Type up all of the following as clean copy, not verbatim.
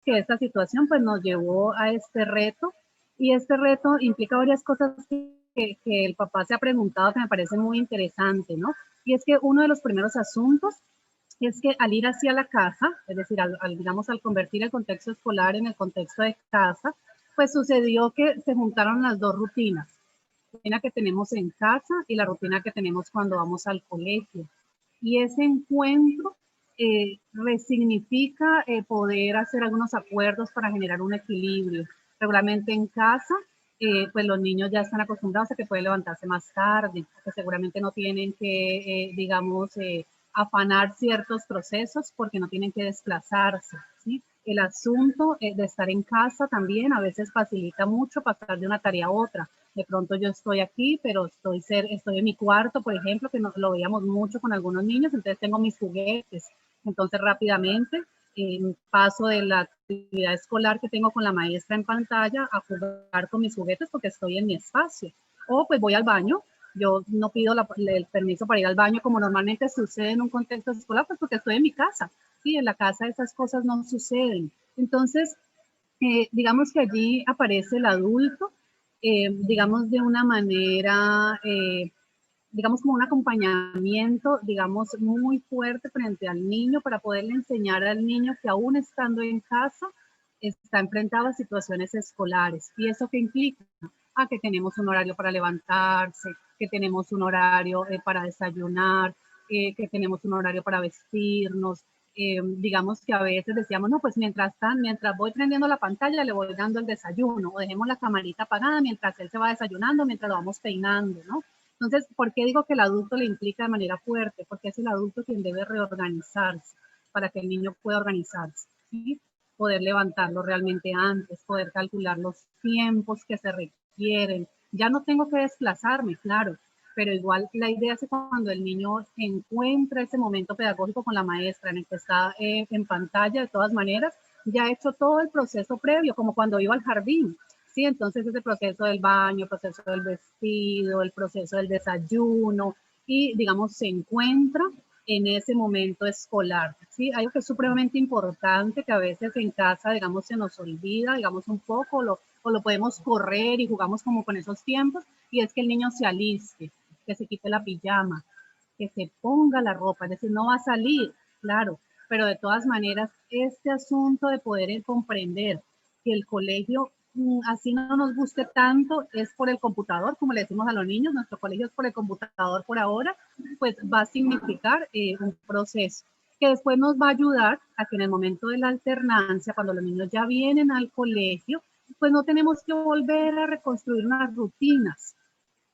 que esta situación pues nos llevó a este reto, y este reto implica varias cosas que el papá se ha preguntado que me parece muy interesante, ¿no? Y es que uno de los primeros asuntos es que al ir hacia la casa, es decir, digamos, al convertir el contexto escolar en el contexto de casa, pues sucedió que se juntaron las dos rutinas, la rutina que tenemos en casa y la rutina que tenemos cuando vamos al colegio. Y ese encuentro resignifica poder hacer algunos acuerdos para generar un equilibrio. Regularmente en casa, pues los niños ya están acostumbrados a que pueden levantarse más tarde, que seguramente no tienen que, digamos, afanar ciertos procesos porque no tienen que desplazarse, ¿sí? El asunto de estar en casa también a veces facilita mucho pasar de una tarea a otra. De pronto yo estoy aquí, pero estoy en mi cuarto, por ejemplo, que nos lo veíamos mucho con algunos niños, entonces tengo mis juguetes. Entonces rápidamente paso de la actividad escolar que tengo con la maestra en pantalla a jugar con mis juguetes porque estoy en mi espacio. O pues voy al baño. Yo no pido el permiso para ir al baño como normalmente sucede en un contexto escolar, pues porque estoy en mi casa. Sí, en la casa esas cosas no suceden. Entonces, digamos que allí aparece el adulto, digamos de una manera, digamos como un acompañamiento, digamos muy fuerte frente al niño para poderle enseñar al niño que aún estando en casa está enfrentado a situaciones escolares. ¿Y eso qué implica? Que tenemos un horario para levantarse, que tenemos un horario para desayunar, que tenemos un horario para vestirnos. Digamos que a veces decíamos, no, pues mientras voy prendiendo la pantalla, le voy dando el desayuno, o dejemos la camarita apagada mientras él se va desayunando, mientras lo vamos peinando, ¿no? Entonces, ¿por qué digo que el adulto le implica de manera fuerte? Porque es el adulto quien debe reorganizarse para que el niño pueda organizarse, ¿sí? Poder levantarlo realmente antes, poder calcular los tiempos que se requieren. Ya no tengo que desplazarme, claro, pero igual la idea es que cuando el niño encuentra ese momento pedagógico con la maestra en el que está en pantalla, de todas maneras, ya ha hecho todo el proceso previo, como cuando iba al jardín. Sí, entonces ese proceso del baño, el proceso del vestido, el proceso del desayuno, y digamos se encuentra en ese momento escolar. Sí, algo que es supremamente importante que a veces en casa, digamos, se nos olvida, digamos, un poco, o lo podemos correr y jugamos como con esos tiempos, y es que el niño se aliste, que se quite la pijama, que se ponga la ropa, es decir, no va a salir, claro, pero de todas maneras, este asunto de poder comprender que el colegio, así no nos guste tanto, es por el computador, como le decimos a los niños, nuestro colegio es por el computador por ahora, pues va a significar un proceso que después nos va a ayudar a que en el momento de la alternancia, cuando los niños ya vienen al colegio, pues no tenemos que volver a reconstruir unas rutinas.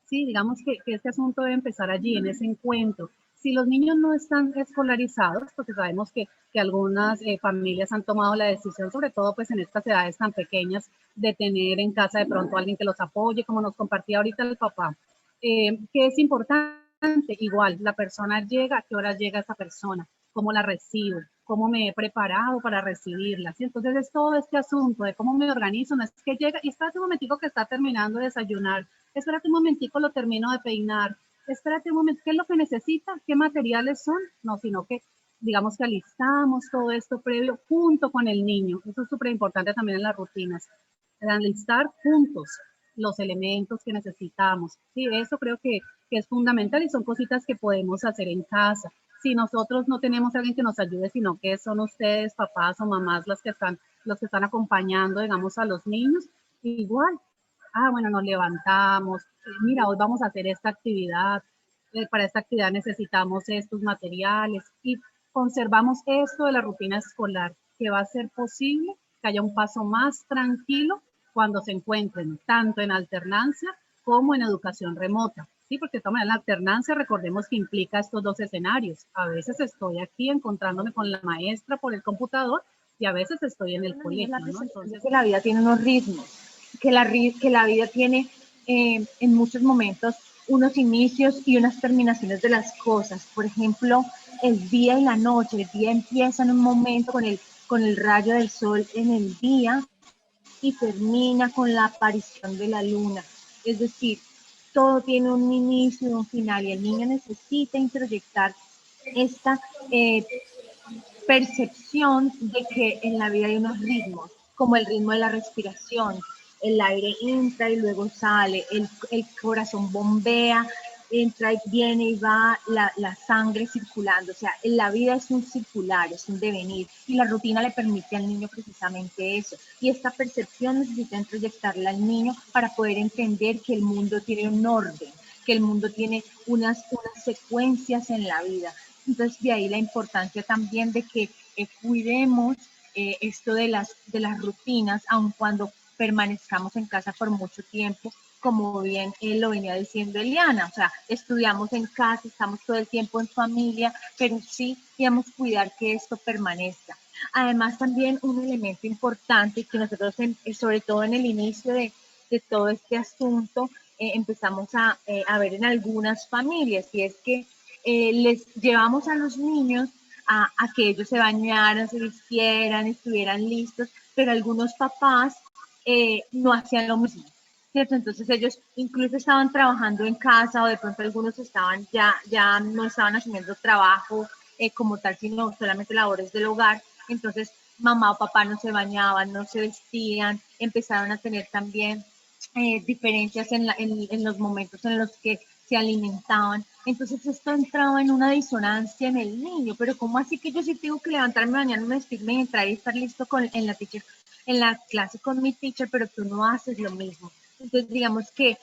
Sí, digamos que este asunto debe empezar allí, en ese encuentro. Si los niños no están escolarizados, porque sabemos que algunas familias han tomado la decisión, sobre todo pues en estas edades tan pequeñas, de tener en casa de pronto alguien que los apoye, como nos compartía ahorita el papá, que es importante, igual, la persona llega, ¿a qué hora llega esa persona? ¿Cómo la recibo? ¿Cómo me he preparado para recibirla? ¿Sí? Entonces es todo este asunto de cómo me organizo, no es que llega y espérate un momentico que está terminando de desayunar, espérate un momentico, lo termino de peinar, espérate un momento, ¿qué es lo que necesita? ¿Qué materiales son? No, sino que digamos que alistamos todo esto previo junto con el niño. Eso es súper importante también en las rutinas. Alistar juntos los elementos que necesitamos. Sí, eso creo que es fundamental y son cositas que podemos hacer en casa. Si nosotros no tenemos a alguien que nos ayude, sino que son ustedes, papás o mamás, los que están acompañando, digamos, a los niños, igual, bueno, nos levantamos, mira, hoy vamos a hacer esta actividad, para esta actividad necesitamos estos materiales y conservamos esto de la rutina escolar, que va a ser posible que haya un paso más tranquilo cuando se encuentren tanto en alternancia como en educación remota. Sí, porque de todas maneras la alternancia, recordemos que implica estos dos escenarios. A veces estoy aquí encontrándome con la maestra por el computador y a veces estoy en el colegio, ¿no? Entonces, que la vida tiene unos ritmos, que la vida tiene en muchos momentos unos inicios y unas terminaciones de las cosas. Por ejemplo, el día y la noche. El día empieza en un momento con el rayo del sol en el día y termina con la aparición de la luna. Es decir, todo tiene un inicio y un final y el niño necesita introyectar esta percepción de que en la vida hay unos ritmos, como el ritmo de la respiración. El aire entra y luego sale, el corazón bombea, entra y viene y va la sangre circulando. O sea, en la vida es un circular, es un devenir. Y la rutina le permite al niño precisamente eso. Y esta percepción necesita introyectarla al niño para poder entender que el mundo tiene un orden, que el mundo tiene unas secuencias en la vida. Entonces, de ahí la importancia también de que cuidemos esto de las rutinas, aun cuando permanezcamos en casa por mucho tiempo, como bien lo venía diciendo Eliana, o sea, estudiamos en casa, estamos todo el tiempo en familia, pero sí debemos cuidar que esto permanezca. Además, también un elemento importante que nosotros, sobre todo en el inicio de todo este asunto, empezamos a ver en algunas familias, y es que les llevamos a los niños a que ellos se bañaran, se vistieran, estuvieran listos, pero algunos papás no hacían lo mismo, ¿cierto? Entonces ellos incluso estaban trabajando en casa, o de pronto algunos estaban ya no estaban haciendo trabajo como tal, sino solamente labores del hogar. Entonces mamá o papá no se bañaban, no se vestían, empezaron a tener también diferencias en los momentos en los que se alimentaban. Entonces esto entraba en una disonancia en el niño, pero ¿cómo así que yo sí tengo que levantarme mañana, vestirme y entrar y estar listo en la clase con mi teacher, pero tú no haces lo mismo? Entonces digamos que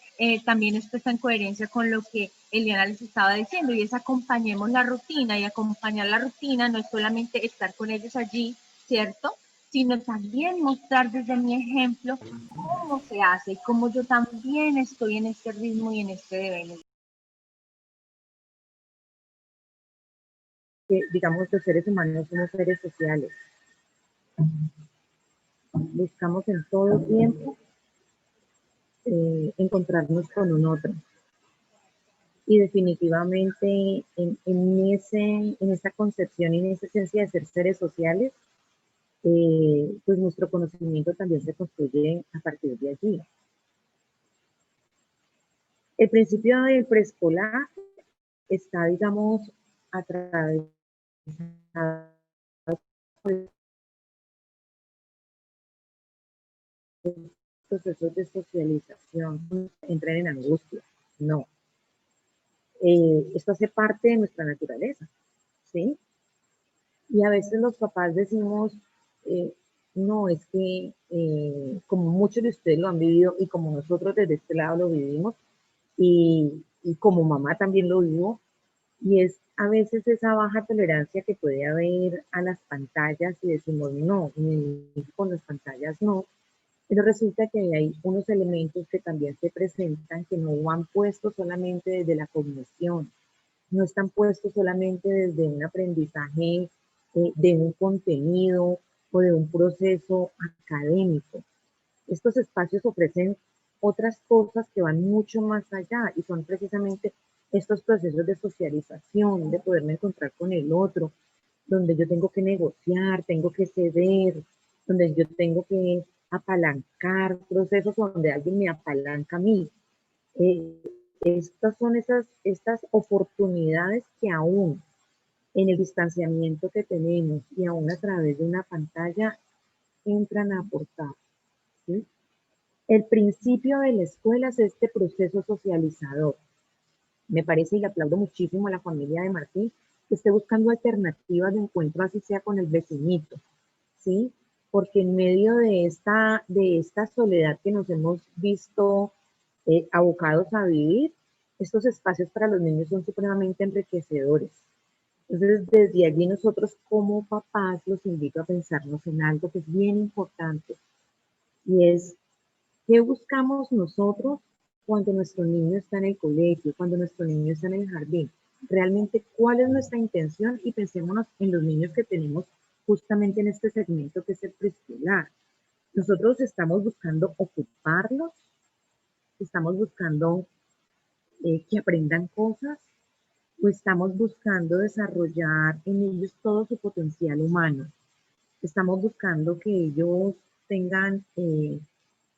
también esto está en coherencia con lo que Eliana les estaba diciendo, y es acompañemos la rutina, y acompañar la rutina no es solamente estar con ellos allí, ¿cierto? Sino también mostrar desde mi ejemplo cómo se hace y cómo yo también estoy en este ritmo y en este devenir. Que, digamos, los seres humanos somos seres sociales. Buscamos en todo tiempo encontrarnos con un otro. Y definitivamente en esa concepción y en esa esencia de ser seres sociales, pues nuestro conocimiento también se construye a partir de allí. El principio del preescolar está, digamos, atravesado por procesos de socialización, entran en angustia. No. Esto hace parte de nuestra naturaleza, ¿sí? Y a veces los papás decimos, no, es que como muchos de ustedes lo han vivido y como nosotros desde este lado lo vivimos, y como mamá también lo vivo, y es a veces esa baja tolerancia que puede haber a las pantallas y decimos, no, con las pantallas no, pero resulta que hay unos elementos que también se presentan que no van puestos solamente desde la cognición, no están puestos solamente desde un aprendizaje de un contenido o de un proceso académico. Estos espacios ofrecen otras cosas que van mucho más allá y son precisamente estos procesos de socialización, de poderme encontrar con el otro, donde yo tengo que negociar, tengo que ceder, donde yo tengo que apalancar procesos donde alguien me apalanca a mí. Eh, Estas son estas oportunidades que aún en el distanciamiento que tenemos y aún a través de una pantalla entran a aportar, ¿sí? El principio de la escuela es este proceso socializador. Me parece y le aplaudo muchísimo a la familia de Martín que esté buscando alternativas de encuentro, así sea con el vecinito, ¿sí? Porque en medio de esta soledad que nos hemos visto abocados a vivir, estos espacios para los niños son supremamente enriquecedores. Entonces, desde allí nosotros como papás los invito a pensarnos en algo que es bien importante, y es ¿qué buscamos nosotros cuando nuestro niño está en el colegio, cuando nuestro niño está en el jardín? Realmente, ¿cuál es nuestra intención? Y pensémonos en los niños que tenemos justamente en este segmento que es el preescolar. Nosotros estamos buscando ocuparlos, estamos buscando que aprendan cosas, o estamos buscando desarrollar en ellos todo su potencial humano. Estamos buscando que ellos tengan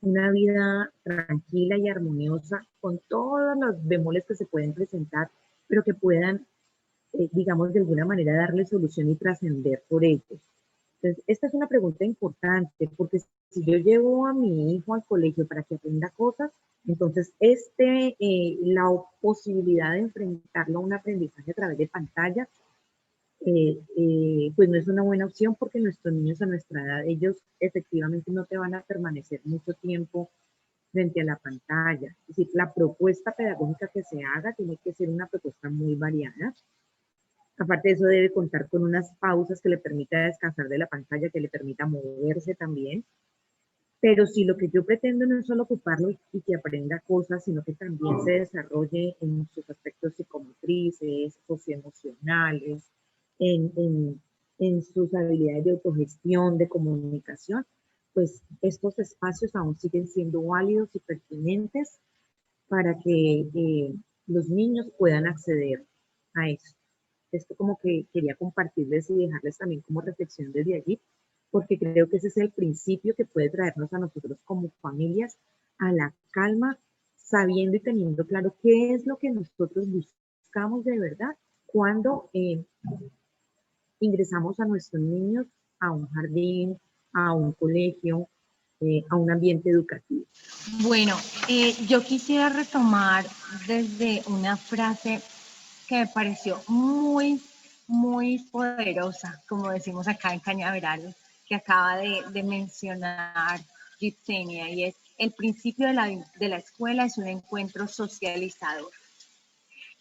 una vida tranquila y armoniosa con todos los bemoles que se pueden presentar, pero que puedan digamos, de alguna manera darle solución y trascender por ellos. Entonces, esta es una pregunta importante, porque si yo llevo a mi hijo al colegio para que aprenda cosas, entonces la posibilidad de enfrentarlo a un aprendizaje a través de pantallas, pues no es una buena opción, porque nuestros niños a nuestra edad, ellos efectivamente no te van a permanecer mucho tiempo frente a la pantalla. Es decir, la propuesta pedagógica que se haga tiene que ser una propuesta muy variada. Aparte de eso, debe contar con unas pausas que le permita descansar de la pantalla, que le permita moverse también. Pero si lo que yo pretendo no es solo ocuparlo y que aprenda cosas, sino que también se desarrolle en sus aspectos psicomotrices, socioemocionales, en sus habilidades de autogestión, de comunicación, pues estos espacios aún siguen siendo válidos y pertinentes para que los niños puedan acceder a eso. Esto como que quería compartirles y dejarles también como reflexión desde allí, porque creo que ese es el principio que puede traernos a nosotros como familias a la calma, sabiendo y teniendo claro qué es lo que nosotros buscamos de verdad cuando ingresamos a nuestros niños a un jardín, a un colegio, a un ambiente educativo. Bueno, yo quisiera retomar desde una frase que me pareció muy poderosa, como decimos acá en Cañaveral, que acaba de mencionar Yitsenia, y es: el principio de la escuela es un encuentro socializador.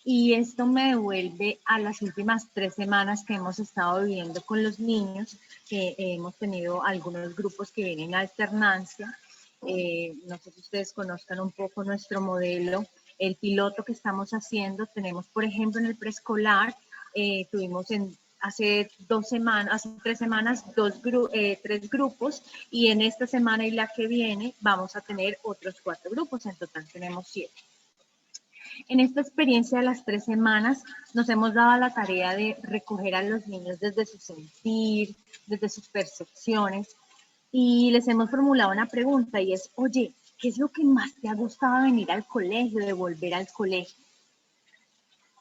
Y esto me devuelve a las últimas 3 semanas que hemos estado viviendo con los niños, que hemos tenido algunos grupos que vienen en alternancia. No sé si ustedes conozcan un poco nuestro modelo, el piloto que estamos haciendo. Tenemos, por ejemplo, en el preescolar, tuvimos hace 3 semanas 3 grupos, y en esta semana y la que viene vamos a tener otros 4 grupos, en total tenemos 7. En esta experiencia de las 3 semanas nos hemos dado la tarea de recoger a los niños desde su sentir, desde sus percepciones, y les hemos formulado una pregunta, y es: oye, ¿qué es lo que más te ha gustado de venir al colegio, de volver al colegio?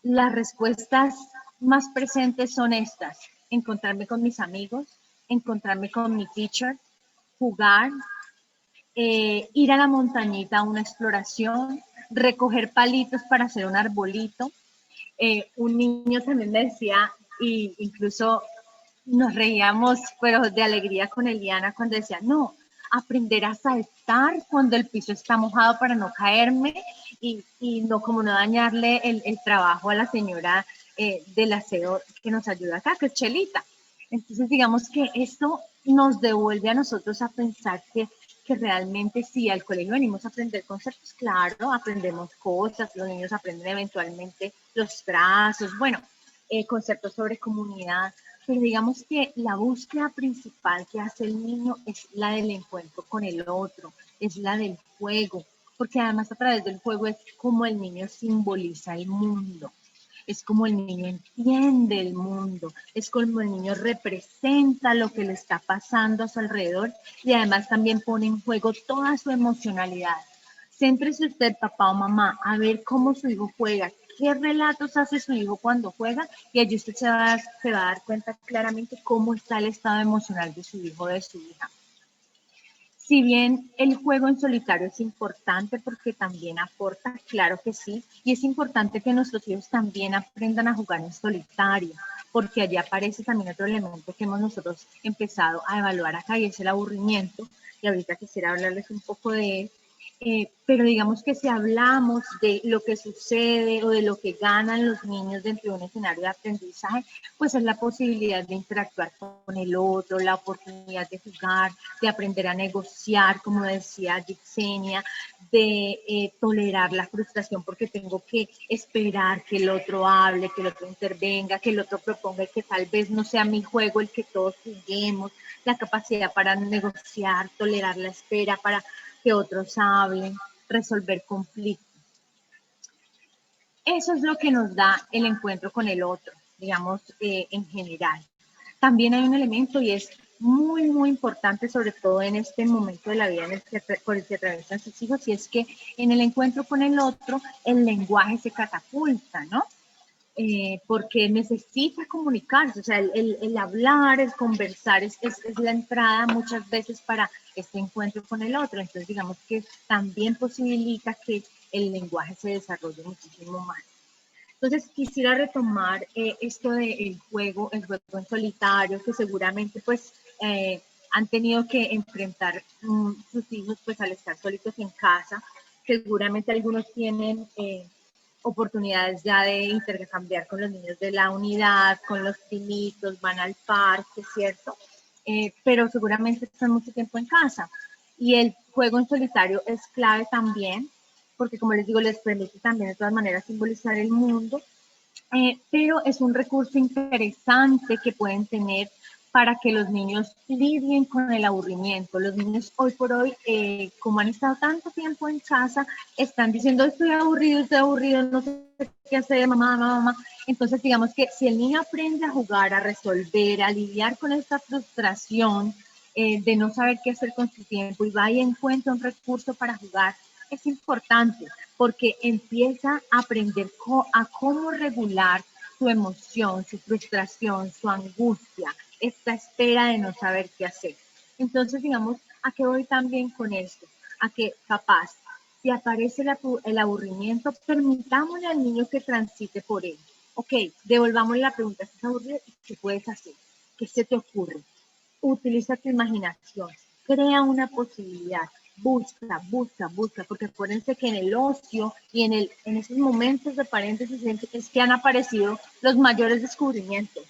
Las respuestas más presentes son estas: encontrarme con mis amigos, encontrarme con mi teacher, jugar, ir a la montañita a una exploración, recoger palitos para hacer un arbolito. Un niño también me decía, y incluso nos reíamos, pero de alegría con Eliana, cuando decía: no, aprender a saltar cuando el piso está mojado para no caerme, y no, como no dañarle el trabajo a la señora del aseo que nos ayuda acá, que es Chelita. Entonces, digamos que esto nos devuelve a nosotros a pensar que realmente sí, al colegio venimos a aprender conceptos, claro, aprendemos cosas, los niños aprenden eventualmente los trazos, bueno, conceptos sobre comunidad, pero digamos que la búsqueda principal que hace el niño es la del encuentro con el otro, es la del juego, porque además a través del juego es como el niño simboliza el mundo. Es como el niño entiende el mundo, es como el niño representa lo que le está pasando a su alrededor, y además también pone en juego toda su emocionalidad. Céntrese usted, papá o mamá, a ver cómo su hijo juega, qué relatos hace su hijo cuando juega, y allí usted se va a dar cuenta claramente cómo está el estado emocional de su hijo o de su hija. Si bien el juego en solitario es importante porque también aporta, claro que sí, y es importante que nuestros hijos también aprendan a jugar en solitario, porque allí aparece también otro elemento que hemos nosotros empezado a evaluar acá, y es el aburrimiento, y ahorita quisiera hablarles un poco de él. Pero digamos que si hablamos de lo que sucede o de lo que ganan los niños dentro de un escenario de aprendizaje, pues es la posibilidad de interactuar con el otro, la oportunidad de jugar, de aprender a negociar, como decía Yitsenia, de tolerar la frustración porque tengo que esperar que el otro hable, que el otro intervenga, que el otro proponga, y que tal vez no sea mi juego el que todos juguemos, la capacidad para negociar, tolerar la espera, para que otros hablen, resolver conflictos. Eso es lo que nos da el encuentro con el otro, digamos, en general. También hay un elemento, y es muy importante, sobre todo en este momento de la vida por el que atraviesan sus hijos, y es que en el encuentro con el otro, el lenguaje se catapulta, ¿no? porque necesita comunicarse, o sea, el hablar, el conversar es la entrada muchas veces para este encuentro con el otro. Entonces, digamos que también posibilita que el lenguaje se desarrolle muchísimo más. Entonces, quisiera retomar esto del juego, el juego en solitario, que seguramente pues han tenido que enfrentar sus hijos pues al estar solitos en casa. Seguramente algunos tienen oportunidades ya de intercambiar con los niños de la unidad, con los primitos, van al parque, ¿cierto? Pero seguramente están mucho tiempo en casa. Y el juego en solitario es clave también, porque como les digo, les permite también de todas maneras simbolizar el mundo, pero es un recurso interesante que pueden tener para que los niños lidien con el aburrimiento. Los niños hoy por hoy, como han estado tanto tiempo en casa, están diciendo estoy aburrido, no sé qué hacer, mamá, mamá, mamá. Entonces, digamos que si el niño aprende a jugar, a resolver, a lidiar con esta frustración de no saber qué hacer con su tiempo y va y encuentra un recurso para jugar, es importante porque empieza a aprender a cómo regular su emoción, su frustración, su angustia, esta espera de no saber qué hacer. Entonces, digamos, ¿a qué voy también con esto? A que capaz, si aparece el aburrimiento, permitámosle al niño que transite por él. Ok, devolvámosle la pregunta, ¿estás aburrido? ¿Y qué puedes hacer? ¿Qué se te ocurre? Utiliza tu imaginación, crea una posibilidad, busca, porque acuérdense que en el ocio y en esos momentos de paréntesis es que han aparecido los mayores descubrimientos,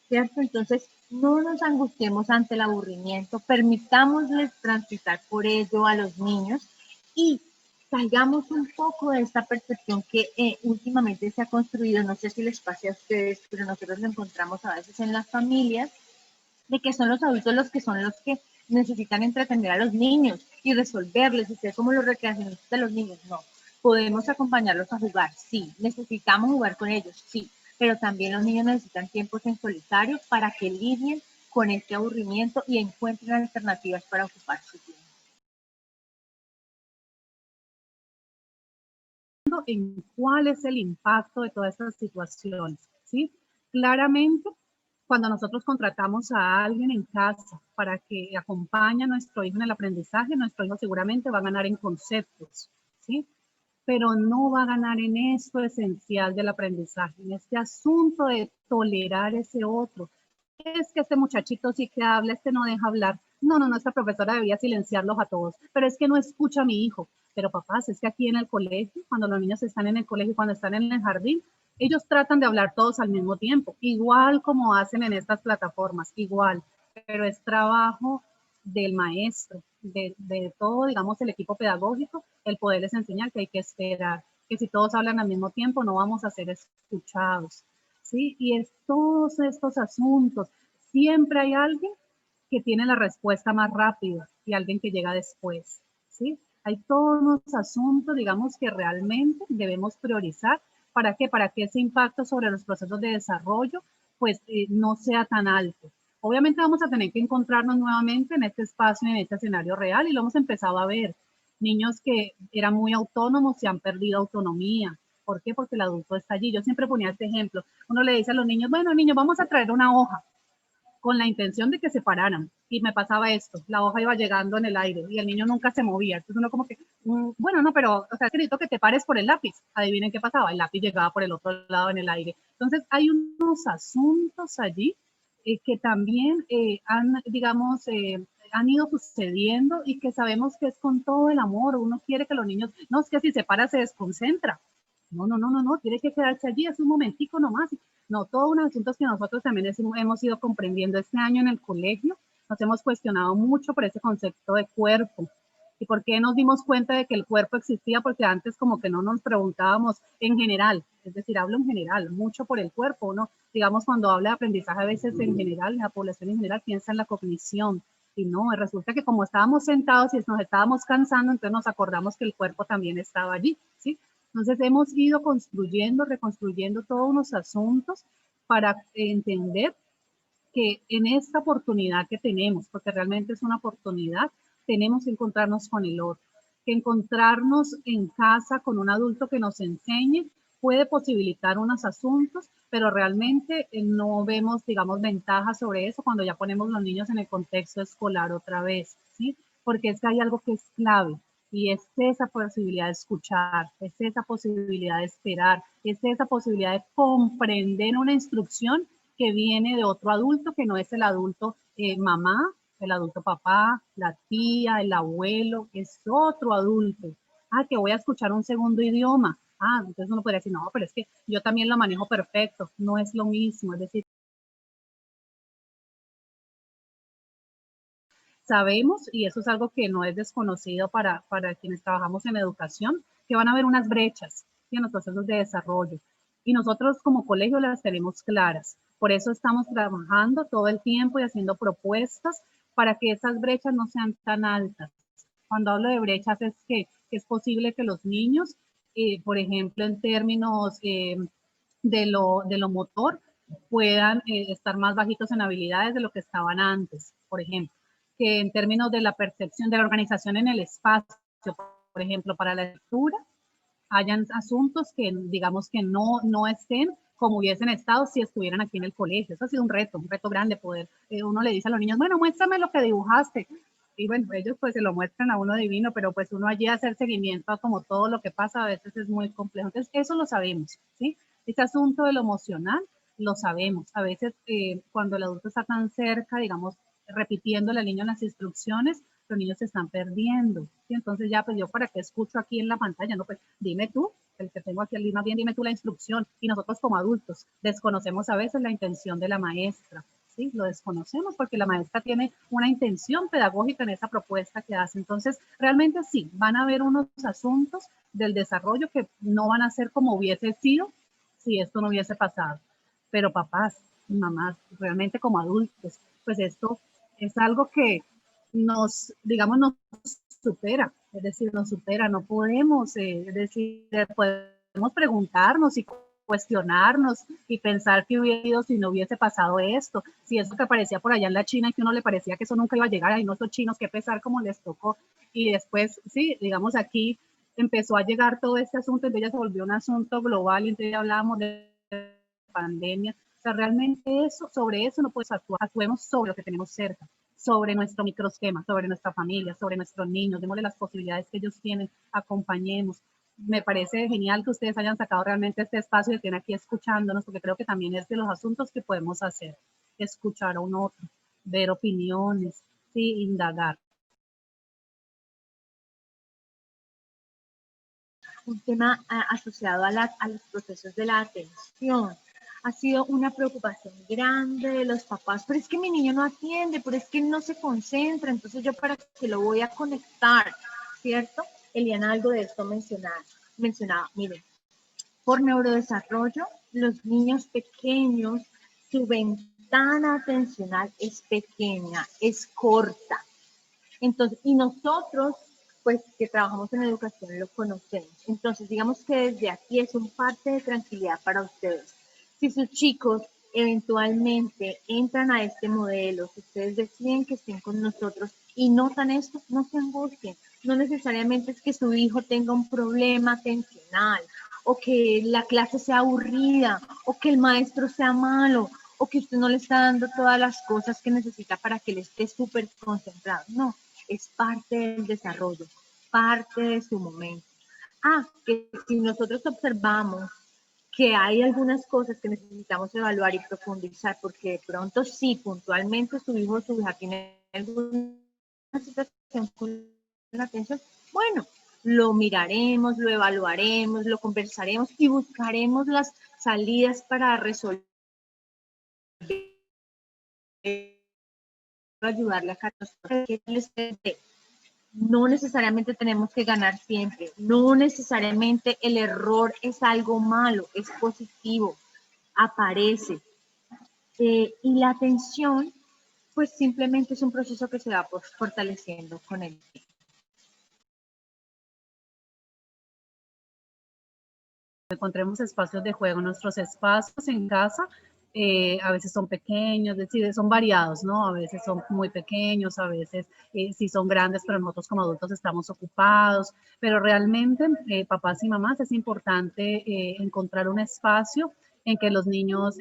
¿cierto? Entonces, no nos angustiemos ante el aburrimiento, permitámosles transitar por ello a los niños y salgamos un poco de esta percepción que últimamente se ha construido, no sé si les pase a ustedes, pero nosotros lo encontramos a veces en las familias, de que son los adultos los que necesitan entretener a los niños y resolverles y ser como los recreacionistas de los niños. No, podemos acompañarlos a jugar, sí, necesitamos jugar con ellos, sí, pero también los niños necesitan tiempos en solitario para que lidien con este aburrimiento y encuentren alternativas para ocupar su tiempo. En cuál es el impacto de todas estas situaciones, ¿sí? Claramente, cuando nosotros contratamos a alguien en casa para que acompañe a nuestro hijo en el aprendizaje, nuestro hijo seguramente va a ganar en conceptos, ¿sí? Pero no va a ganar en esto esencial del aprendizaje, en este asunto de tolerar ese otro. Es que este muchachito sí que habla, este no deja hablar. No, esta profesora debía silenciarlos a todos, pero es que no escucha a mi hijo. Pero papás, es que aquí en el colegio, cuando los niños están en el colegio, cuando están en el jardín, ellos tratan de hablar todos al mismo tiempo, igual como hacen en estas plataformas, igual, pero es trabajo del maestro, de todo, digamos, el equipo pedagógico, el poderles enseñar que hay que esperar, que si todos hablan al mismo tiempo no vamos a ser escuchados, ¿sí? Y es todos estos asuntos, siempre hay alguien que tiene la respuesta más rápida y alguien que llega después, ¿sí? Hay todos los asuntos, digamos, que realmente debemos priorizar. ¿Para qué? Para que ese impacto sobre los procesos de desarrollo, pues, no sea tan alto. Obviamente vamos a tener que encontrarnos nuevamente en este espacio, en este escenario real, y lo hemos empezado a ver. Niños que eran muy autónomos y han perdido autonomía. ¿Por qué? Porque el adulto está allí. Yo siempre ponía este ejemplo. Uno le dice a los niños, bueno, niños, vamos a traer una hoja con la intención de que se pararan. Y me pasaba esto, la hoja iba llegando en el aire y el niño nunca se movía. Entonces uno como que, bueno, no, pero, o sea, necesito que te pares por el lápiz. Adivinen qué pasaba, el lápiz llegaba por el otro lado en el aire. Entonces hay unos asuntos allí que también han, digamos, han ido sucediendo y que sabemos que es con todo el amor. Uno quiere que los niños, no, es que si se para se desconcentra. No, tiene que quedarse allí, es un momentico nomás. No, todos unos asuntos que nosotros también hemos ido comprendiendo este año en el colegio, nos hemos cuestionado mucho por ese concepto de cuerpo. ¿Y por qué nos dimos cuenta de que el cuerpo existía? Porque antes como que no nos preguntábamos en general, es decir, hablo en general, mucho por el cuerpo, ¿no? Digamos, cuando habla de aprendizaje a veces en general, la población en general piensa en la cognición, y no, resulta que como estábamos sentados y nos estábamos cansando, entonces nos acordamos que el cuerpo también estaba allí, ¿sí? Entonces hemos ido construyendo, reconstruyendo todos unos asuntos para entender que en esta oportunidad que tenemos, porque realmente es una oportunidad, tenemos que encontrarnos con el otro, que encontrarnos en casa con un adulto que nos enseñe puede posibilitar unos asuntos, pero realmente no vemos, digamos, ventajas sobre eso cuando ya ponemos los niños en el contexto escolar otra vez, ¿sí? Porque es que hay algo que es clave y es esa posibilidad de escuchar, es esa posibilidad de esperar, es esa posibilidad de comprender una instrucción que viene de otro adulto que no es el adulto mamá, el adulto papá, la tía, el abuelo, es otro adulto. Ah, que voy a escuchar un segundo idioma. Ah, entonces uno podría decir, no, pero es que yo también lo manejo perfecto. No es lo mismo. Es decir, sabemos, y eso es algo que no es desconocido para quienes trabajamos en educación, que van a haber unas brechas en los procesos de desarrollo. Y nosotros como colegio las tenemos claras. Por eso estamos trabajando todo el tiempo y haciendo propuestas para que esas brechas no sean tan altas. Cuando hablo de brechas es que es posible que los niños, por ejemplo, en términos de lo motor, puedan estar más bajitos en habilidades de lo que estaban antes, por ejemplo. Que en términos de la percepción de la organización en el espacio, por ejemplo, para la lectura, hayan asuntos que digamos que no estén como hubiesen estado si estuvieran aquí en el colegio. Eso ha sido un reto grande poder, uno le dice a los niños, bueno, muéstrame lo que dibujaste. Y bueno, ellos pues se lo muestran a uno divino, pero pues uno allí hacer seguimiento a como todo lo que pasa a veces es muy complejo. Entonces, eso lo sabemos, ¿sí? Este asunto de lo emocional lo sabemos. A veces cuando el adulto está tan cerca, digamos, repitiendo al niño las instrucciones, los niños se están perdiendo. ¿Sí? Entonces ya, pues yo para qué escucho aquí en la pantalla, no, pues dime tú, el que tengo aquí, más bien dime tú la instrucción. Y nosotros como adultos desconocemos a veces la intención de la maestra. ¿Sí? Lo desconocemos porque la maestra tiene una intención pedagógica en esa propuesta que hace. Entonces, realmente sí, van a haber unos asuntos del desarrollo que no van a ser como hubiese sido si esto no hubiese pasado. Pero papás y mamás, realmente como adultos, pues esto es algo que digamos, nos supera, es decir, nos supera, no podemos, es decir, podemos preguntarnos y cuestionarnos y pensar qué hubiera sido si no hubiese pasado esto, si eso que aparecía por allá en la China y que uno le parecía que eso nunca iba a llegar, ahí no son chinos, qué pesar como les tocó, y después, sí, digamos aquí empezó a llegar todo este asunto, entonces ya se volvió un asunto global, y entonces ya hablábamos de pandemia, o sea, realmente sobre eso no puedes actuar, actuemos sobre lo que tenemos cerca, sobre nuestro microesquema, sobre nuestra familia, sobre nuestros niños, démosle las posibilidades que ellos tienen, acompañemos. Me parece genial que ustedes hayan sacado realmente este espacio y estén aquí escuchándonos, porque creo que también es de los asuntos que podemos hacer, escuchar a un otro, ver opiniones, sí, indagar. Un tema asociado a los procesos de la atención. Ha sido una preocupación grande de los papás, pero es que mi niño no atiende, pero es que no se concentra, entonces yo para qué lo voy a conectar, ¿cierto? Eliana algo de esto mencionaba, miren, por neurodesarrollo, los niños pequeños, su ventana atencional es pequeña, es corta. Entonces, y nosotros, pues que trabajamos en educación, lo conocemos. Entonces, digamos que desde aquí es un parte de tranquilidad para ustedes. Si sus chicos eventualmente entran a este modelo, si ustedes deciden que estén con nosotros y notan esto, no se angustien. No necesariamente es que su hijo tenga un problema atencional, o que la clase sea aburrida, o que el maestro sea malo, o que usted no le está dando todas las cosas que necesita para que él esté súper concentrado. No, es parte del desarrollo, parte de su momento. Que si nosotros observamos que hay algunas cosas que necesitamos evaluar y profundizar, porque de pronto sí, puntualmente su hijo o su hija tiene alguna situación con la atención, bueno, lo miraremos, lo evaluaremos, lo conversaremos y buscaremos las salidas para resolver, ayudarle a Carlos. No necesariamente tenemos que ganar siempre, no necesariamente el error es algo malo, es positivo, aparece. Y la atención, pues simplemente es un proceso que se va fortaleciendo con el tiempo. Encontremos espacios de juego, nuestros espacios en casa, a veces son pequeños, es decir, son variados, ¿no? A veces son muy pequeños, a veces sí son grandes, pero nosotros como adultos estamos ocupados, pero realmente, papás y mamás, es importante encontrar un espacio en que los niños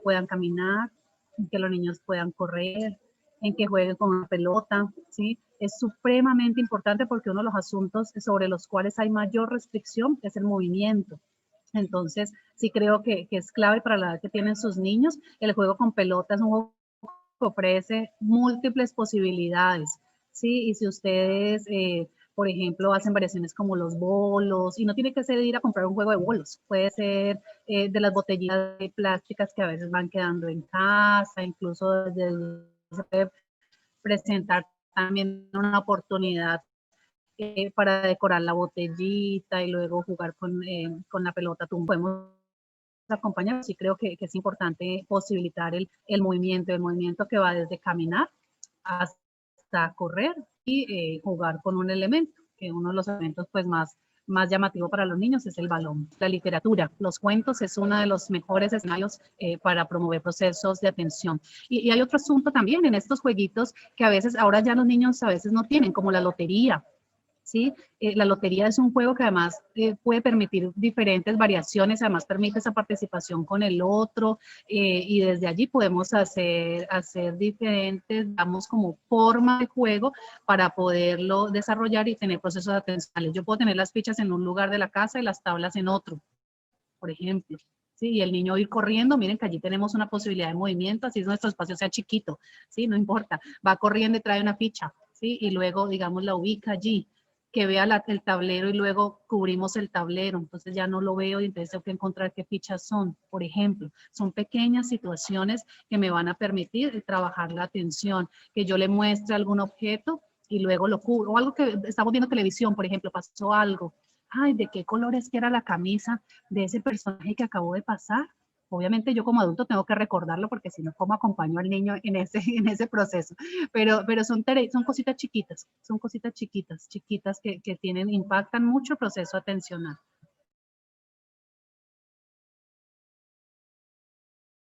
puedan caminar, en que los niños puedan correr, en que jueguen con una pelota, ¿sí? Es supremamente importante porque uno de los asuntos sobre los cuales hay mayor restricción es el movimiento. Entonces, sí creo que es clave para la edad que tienen sus niños. El juego con pelota es un juego que ofrece múltiples posibilidades, ¿sí? Y si ustedes, por ejemplo, hacen variaciones como los bolos, y no tiene que ser ir a comprar un juego de bolos, puede ser de las botellitas de plásticas que a veces van quedando en casa, incluso desde presentar también una oportunidad para decorar la botellita y luego jugar con la pelota. Tú podemos acompañar, sí creo que es importante posibilitar el movimiento que va desde caminar hasta correr y jugar con un elemento, que uno de los elementos pues más llamativo para los niños es el balón. La literatura, los cuentos es uno de los mejores escenarios para promover procesos de atención. Y hay otro asunto también en estos jueguitos que a veces, ahora ya los niños a veces no tienen, como la lotería. ¿Sí? La lotería es un juego que además puede permitir diferentes variaciones, además permite esa participación con el otro y desde allí podemos hacer diferentes, digamos, como forma de juego para poderlo desarrollar y tener procesos atencionales. Yo puedo tener las fichas en un lugar de la casa y las tablas en otro, por ejemplo. ¿Sí? Y el niño ir corriendo, miren que allí tenemos una posibilidad de movimiento, así es nuestro espacio sea chiquito, ¿sí? No importa, va corriendo y trae una ficha, ¿sí? Y luego, digamos, la ubica allí, que vea el tablero y luego cubrimos el tablero, entonces ya no lo veo y entonces tengo que encontrar qué fichas son, por ejemplo. Son pequeñas situaciones que me van a permitir trabajar la atención, que yo le muestre algún objeto y luego lo cubro, o algo que estamos viendo televisión, por ejemplo, pasó algo. Ay, ¿de qué color es que era la camisa de ese personaje que acabó de pasar? Obviamente yo como adulto tengo que recordarlo porque si no, ¿cómo acompaño al niño en ese proceso? Pero son cositas chiquitas, chiquitas que impactan mucho el proceso atencional.